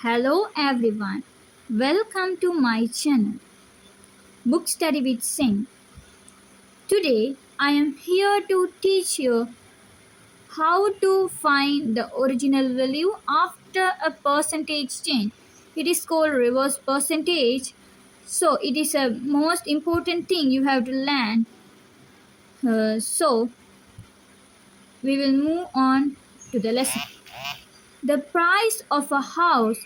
Hello everyone, welcome to my channel Book Study with Singh. Today I am here to teach you how to find the original value after a percentage change. It is called reverse percentage. So it is a most important thing you have to learn. So we will move on to the lesson. The price of a house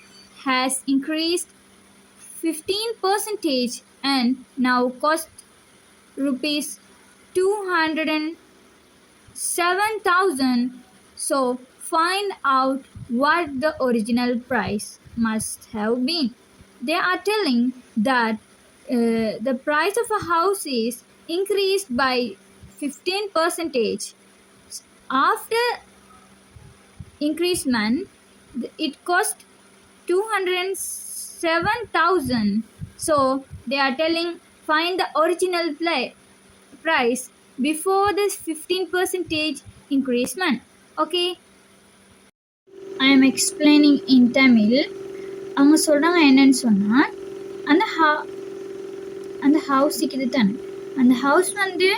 has increased 15% and now cost rupees 207,000. So find out what the original price must have been. They are telling that the price of a house is increased by 15%. After increasement, it cost 207,000. So they are telling find the original price before this 15% increasement. Okay, I am explaining in Tamil. அவங்க சொல்கிறாங்க என்னன்னு சொன்னால் அந்த ஹவுஸுக்கு இது தானே அந்த house வந்து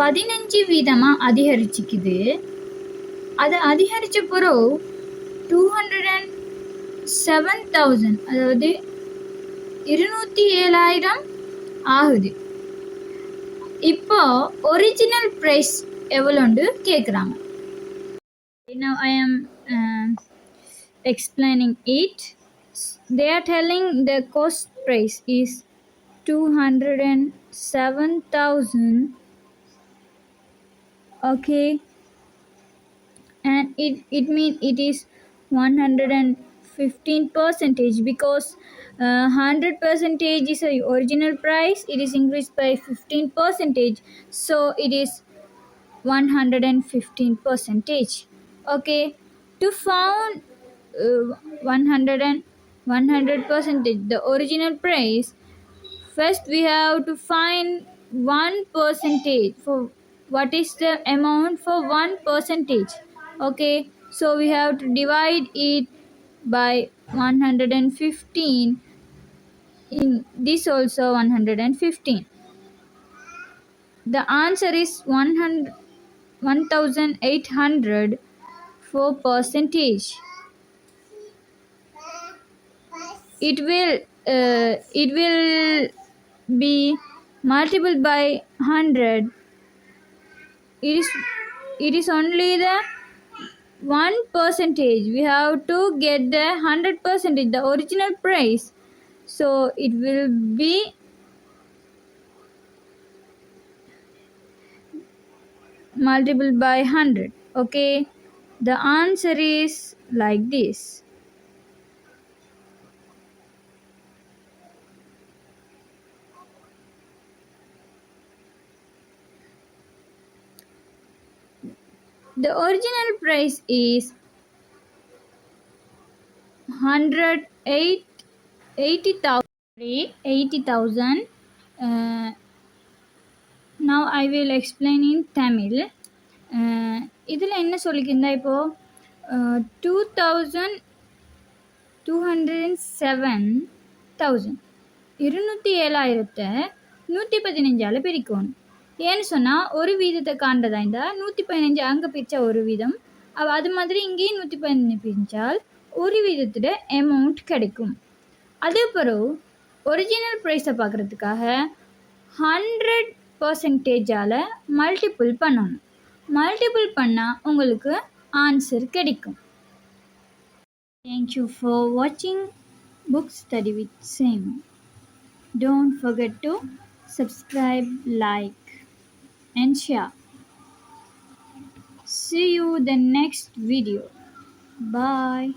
15% அதிகரிச்சுக்குது. அது அதிகரித்த பிறகு 207,000 அதாவது 207,000 ஆகுது. இப்போ ஒரிஜினல் ப்ரைஸ் எவ்வளோண்டு கேட்குறாங்க. Now I am explaining it. They are telling the cost price is 207,000. Okay, and it means it is 115% because 100% is a original price. It is increased by 15%, so it is 115%. Okay, to found 100% the original price, first we have to find 1% for what is the amount for 1%. Okay, so we have to divide it by 115. In this also 115. The answer is 1,800 for percentage. It will be multiplied by 100. It is only the 1%. We have to get the 100%, the original price. So it will be multiplied by 100. Okay, the answer is like this. The original price is 80,000. Now I will explain in Tamil. இதில் என்ன சொல்லிக்கிருந்தா இப்போது 207,000 107,000 பிரிக்கணும். ஏன்னு சொன்னால் ஒரு வீதத்தை காண்றதா இருந்தால் 115 அங்கே பிரித்தா ஒரு வீதம், அது மாதிரி இங்கேயும் 115 பிரித்தால் ஒரு வீதத்தோட அமௌண்ட் கிடைக்கும். அதே பிறகு ஒரிஜினல் ப்ரைஸை பார்க்குறதுக்காக 100%ஆல் மல்டிபிள் பண்ணணும். மல்டிபிள் பண்ணால் உங்களுக்கு ஆன்சர் கிடைக்கும். Thank you for watching Book Study with Singh. Don't forget to subscribe, like and share. See you the next video. Bye.